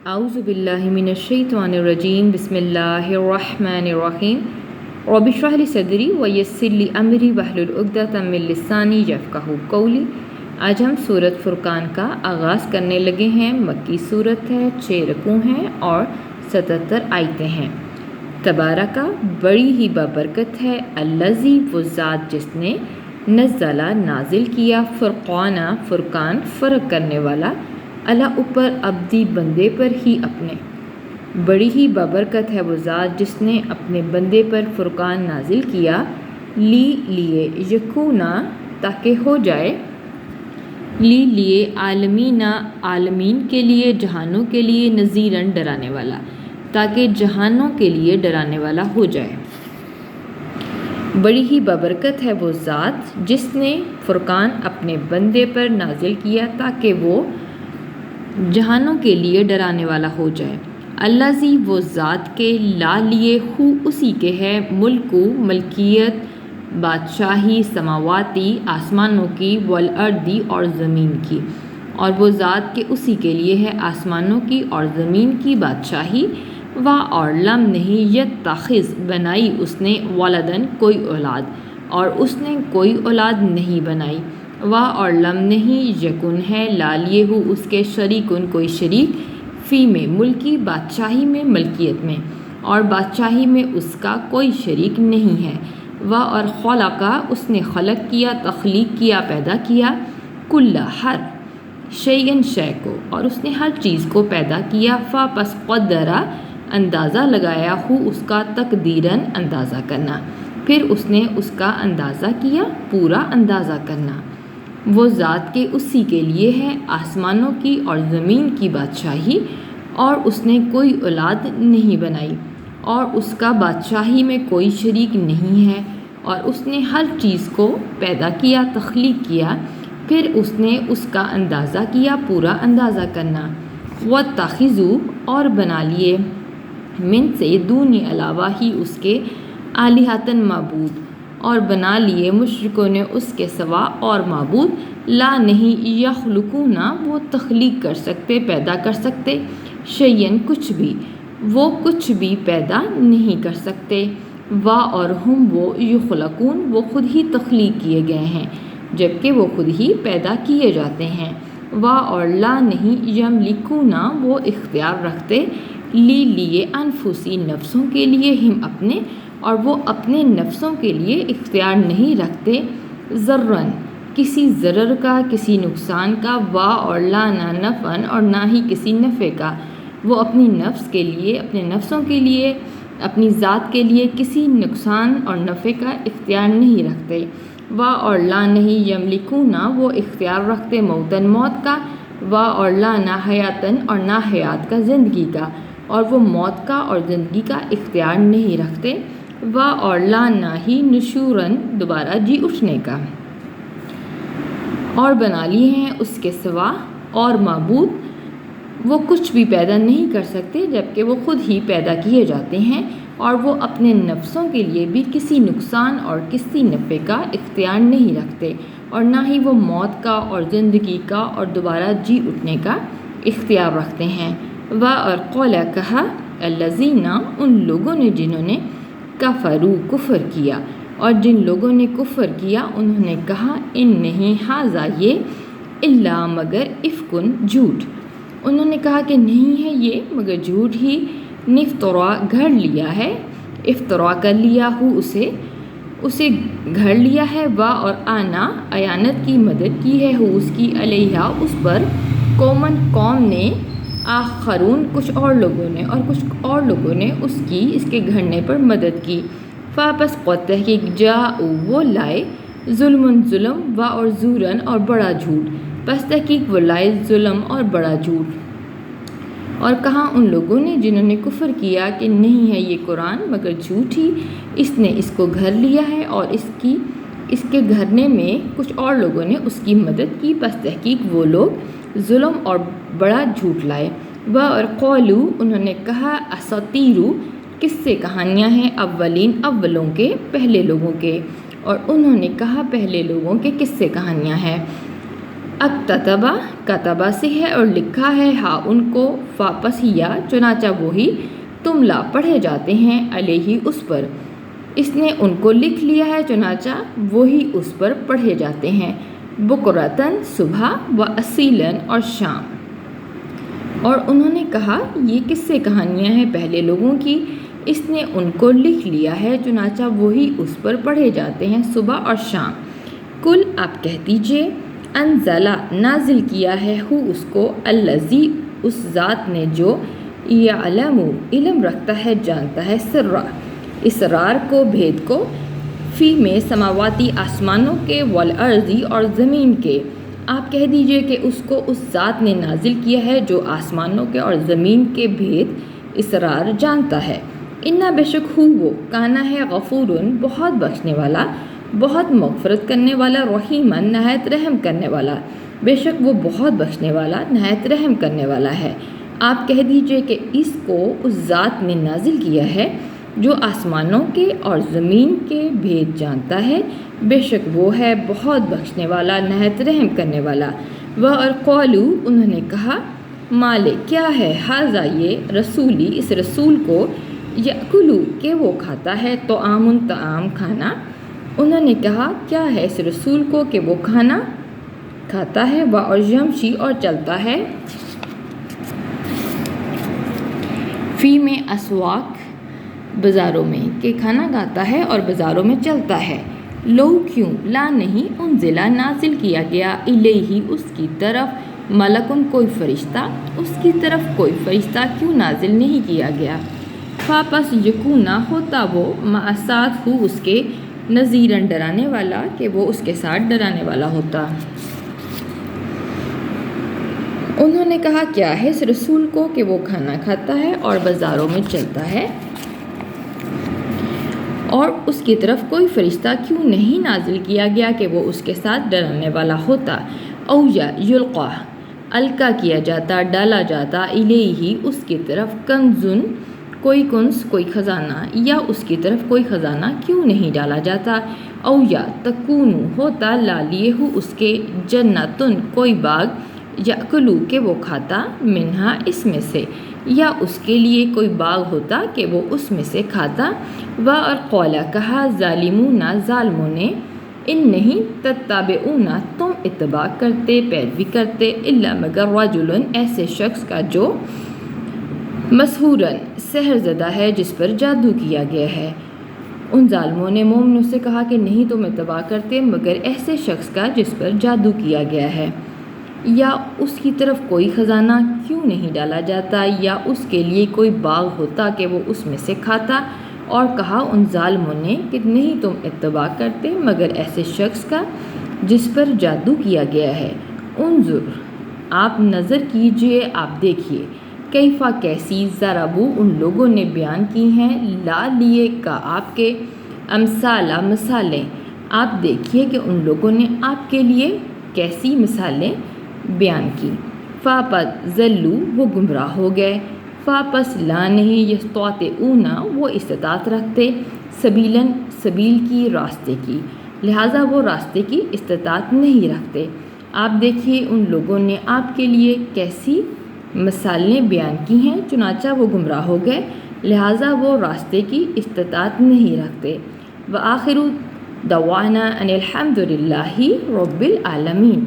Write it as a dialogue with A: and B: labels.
A: اعوذ باللہ من الشیطان الرجیم بسم اللہ الرحمن الرحیم رب اشرح لی صدری ویسر لی امری واحلل عقدۃ من لسانی یفقہوا قولی۔ آج ہم سورۃ فرقان کا آغاز کرنے لگے ہیں۔ مکی سورت ہے، 6 رکوع ہیں اور 77 آیتیں ہیں۔ تبارکہ بڑی ہی بابرکت ہے، الذی وہ ذات جس نے نزلہ نازل کیا، فرقان فرق کرنے والا، اللہ اوپر عبدی بندے پر ہی اپنے۔ بڑی ہی بابرکت ہے وہ ذات جس نے اپنے بندے پر فرقان نازل کیا، لیے یکونا تاکہ ہو جائے، لیے عالمین کے لیے، جہانوں کے لیے، نذیرن ڈرانے والا، تاکہ جہانوں کے لیے ڈرانے والا ہو جائے۔ بڑی ہی بابرکت ہے وہ ذات جس نے فرقان اپنے بندے پر نازل کیا تاکہ وہ جہانوں کے لیے ڈرانے والا ہو جائے۔ الذی وہ ذات کے لا لیے ہو اسی کے ہے، ملکو ملکیت بادشاہی، سماواتی آسمانوں کی، والارضی اور زمین کی، اور وہ ذات کے اسی کے لیے ہے آسمانوں کی اور زمین کی بادشاہی، اور لم نہیں یتخذ بنائی اس نے، ولدن کوئی اولاد، اور اس نے کوئی اولاد نہیں بنائی، اور لم نہیں یکن ہے لا لیے ہو اس کے، شریکن کوئی شریک، فی میں ملکی بادشاہی میں، ملکیت میں اور بادشاہی میں اس کا کوئی شریک نہیں ہے، اور خلقہ اس نے خلق کیا، تخلیق کیا، پیدا کیا، کل ہر شیئن شے کو، اور اس نے ہر چیز کو پیدا کیا، پس قدرہ اندازہ لگایا، ہو اس کا، تقدیراً اندازہ کرنا، پھر اس نے اس کا اندازہ کیا، پورا اندازہ کرنا۔ وہ ذات کے اسی کے لیے ہے آسمانوں کی اور زمین کی بادشاہی، اور اس نے کوئی اولاد نہیں بنائی، اور اس کا بادشاہی میں کوئی شریک نہیں ہے، اور اس نے ہر چیز کو پیدا کیا، تخلیق کیا، پھر اس نے اس کا اندازہ کیا، پورا اندازہ کرنا۔ واتخذوا اور بنا لیے، من سے دون علاوہ ہی اس کے، آلہۃ معبود، اور بنا لیے مشرکوں نے اس کے سوا اور معبود، لا نہیں یخلقون وہ تخلیق کر سکتے، پیدا کر سکتے، شیئن کچھ بھی، وہ کچھ بھی پیدا نہیں کر سکتے، اور ہم وہ یخلقون وہ خود ہی تخلیق کیے گئے ہیں جبکہ وہ خود ہی پیدا کیے جاتے ہیں، اور لا نہیں یملکون وہ اختیار رکھتے، لیے انفسی نفسوں کے لیے، ہم اپنے، اور وہ اپنے نفسوں کے لیے اختیار نہیں رکھتے، ذرن کسی ضرر کا، کسی نقصان کا، اور لا نہ نفعن اور نہ ہی کسی نفع کا، وہ اپنی نفس کے لیے، اپنے نفسوں کے لیے، اپنی ذات کے لیے کسی نقصان اور نفع کا اختیار نہیں رکھتے، اور لا نہیں یملکون وہ اختیار رکھتے موتن موت کا، اور لا نہ حیاتن اور نہ حیات کا، زندگی کا، اور وہ موت کا اور زندگی کا اختیار نہیں رکھتے، اور لا نہ ہی نشورن دوبارہ جی اٹھنے کا، اور بنا لیے ہیں اس کے سوا اور معبود، وہ کچھ بھی پیدا نہیں کر سکتے جبکہ وہ خود ہی پیدا کیے جاتے ہیں، اور وہ اپنے نفسوں کے لیے بھی کسی نقصان اور کسی نفع کا اختیار نہیں رکھتے، اور نہ ہی وہ موت کا اور زندگی کا اور دوبارہ جی اٹھنے کا اختیار رکھتے ہیں، اور قال کہا، الذین ان لوگوں نے جنہوں نے، کفروا کفر کیا، اور جن لوگوں نے کفر کیا انہوں نے کہا، ان نہیں ھذا یہ، الا مگر، افکن جھوٹ، انہوں نے کہا کہ نہیں ہے یہ مگر جھوٹ ہی، نفترا گھڑ لیا ہے، افترا کر لیا ہو اسے گھڑ لیا ہے، اور آنا ایانت کی مدد کی ہے ہو اس کی، علیہا اس پر، قوم نے، آخرون کچھ اور لوگوں نے اس کے گھڑنے پر مدد کی، پس تحقیق جاؤ وہ لائے، ظلم اور زورن اور بڑا جھوٹ، پس تحقیق وہ لائے ظلم اور بڑا جھوٹ۔ اور کہا ان لوگوں نے جنہوں نے کفر کیا کہ نہیں ہے یہ قرآن مگر جھوٹ ہی، اس نے اس کو گھر لیا ہے، اور اس کے گھرنے میں کچھ اور لوگوں نے اس کی مدد کی، پس تحقیق وہ لوگ ظلم اور بڑا جھوٹ لائے، اور قولو انہوں نے کہا، اساطیرو کس سے کہانیاں ہیں، اولوں کے، پہلے لوگوں کے، اور انہوں نے کہا پہلے لوگوں کے کس سے کہانیاں ہیں، اکتتبہ کتبہ سے ہے اور لکھا ہے، ہاں ان کو، واپس یا چنانچہ وہی، تملا پڑھے جاتے ہیں، علیہ اس پر، اس نے ان کو لکھ لیا ہے، چنانچہ وہی اس پر پڑھے جاتے ہیں، بکرتن صبح و اصیلاً اور شام۔ اور انہوں نے کہا یہ کس سے کہانیاں ہیں پہلے لوگوں کی، اس نے ان کو لکھ لیا ہے، چنانچہ وہی اس پر پڑھے جاتے ہیں صبح اور شام۔ کل آپ کہہ دیجئے، انزلہ نازل کیا ہے، ہو اس کو، الذی اس ذات نے جو، یعلم علم رکھتا ہے، جانتا ہے، سرا اسرار کو، بھید کو، فی میں سماواتی آسمانوں کے، والارضی اور زمین کے۔ آپ کہہ دیجئے کہ اس کو اس ذات نے نازل کیا ہے جو آسمانوں کے اور زمین کے بھید اسرار جانتا ہے۔ انا بے شک ہو وہ، کانا ہے، غفورن بہت بخشنے والا، بہت مغفرت کرنے والا، رحیمن نہایت رحم کرنے والا، بے شک وہ بہت بخشنے والا، نہایت رحم کرنے والا ہے۔ آپ کہہ دیجئے کہ اس کو اس ذات نے نازل کیا ہے جو آسمانوں کے اور زمین کے بھید جانتا ہے، بے شک وہ ہے بہت بخشنے والا، نہایت رحم کرنے والا۔ اور قالو انہوں نے کہا، مالے کیا ہے، ھذا یہ، رسولی اس رسول کو، یأکلو کہ وہ کھاتا ہے، طعام طعام کھانا۔ انہوں نے کہا کیا ہے اس رسول کو کہ وہ کھانا کھاتا ہے، اور یمشی اور چلتا ہے، فی میں اسواق بازاروں میں، کہ کھانا کھاتا ہے اور بازاروں میں چلتا ہے۔ لو کیوں، لا نہیں، انزلہ نازل کیا گیا، الیہ اس کی طرف، ملکن کوئی فرشتہ، اس کی طرف کوئی فرشتہ کیوں نازل نہیں کیا گیا؟ واپس یکونا ہوتا وہ، مع ساتھ ہو اس کے، نذیراً ڈرانے والا، کہ وہ اس کے ساتھ ڈرانے والا ہوتا۔ انہوں نے کہا کیا ہے اس رسول کو کہ وہ کھانا کھاتا ہے اور بازاروں میں چلتا ہے، اور اس کی طرف کوئی فرشتہ کیوں نہیں نازل کیا گیا کہ وہ اس کے ساتھ ڈرانے والا ہوتا؟ او یا یلقا القا کیا جاتا، ڈالا جاتا، الیہ اس کی طرف، کنزن کوئی کنز کوئی خزانہ، یا اس کی طرف کوئی خزانہ کیوں نہیں ڈالا جاتا؟ او یا تکون ہوتا، لا لیے ہو اس کے، جنتن کوئی باغ، یأکلو کہ وہ کھاتا، منہا اس میں سے، یا اس کے لیے کوئی باغ ہوتا کہ وہ اس میں سے کھاتا۔ اور قولا کہا، ظالمون ظالموں نے، ان نہیں، تتبعون تم اتباع کرتے، پیروی کرتے، الا مگر رجلن ایسے شخص کا جو، مسحوراً سحر زدہ ہے، جس پر جادو کیا گیا ہے۔ ان ظالموں نے مومنوں سے کہا کہ نہیں تم اتباع کرتے مگر ایسے شخص کا جس پر جادو کیا گیا ہے، یا اس کی طرف کوئی خزانہ کیوں نہیں ڈالا جاتا، یا اس کے لیے کوئی باغ ہوتا کہ وہ اس میں سے کھاتا۔ اور کہا ان ظالموں نے کہ نہیں تم اتباع کرتے مگر ایسے شخص کا جس پر جادو کیا گیا ہے۔ انظر آپ نظر کیجئے، آپ دیکھیے، کیفا کیسی، ضربو ان لوگوں نے بیان کی ہیں، لا لیے کا آپ کے، امثالہ مثالیں، آپ دیکھیے کہ ان لوگوں نے آپ کے لیے کیسی مثالیں بیان کی۔ فاپت ذلو وہ گمراہ ہو گئے، فاپس لا نہیں، یستطیعون وہ استطاعت رکھتے، سبیلاً سبیل کی، راستے کی، لہٰذا وہ راستے کی استطاعت نہیں رکھتے۔ آپ دیکھیے ان لوگوں نے آپ کے لیے کیسی مثالیں بیان کی ہیں، چنانچہ وہ گمراہ ہو گئے، لہٰذا وہ راستے کی استطاعت نہیں رکھتے۔ وآخر دعوانا ان الحمد للہ رب العالمین۔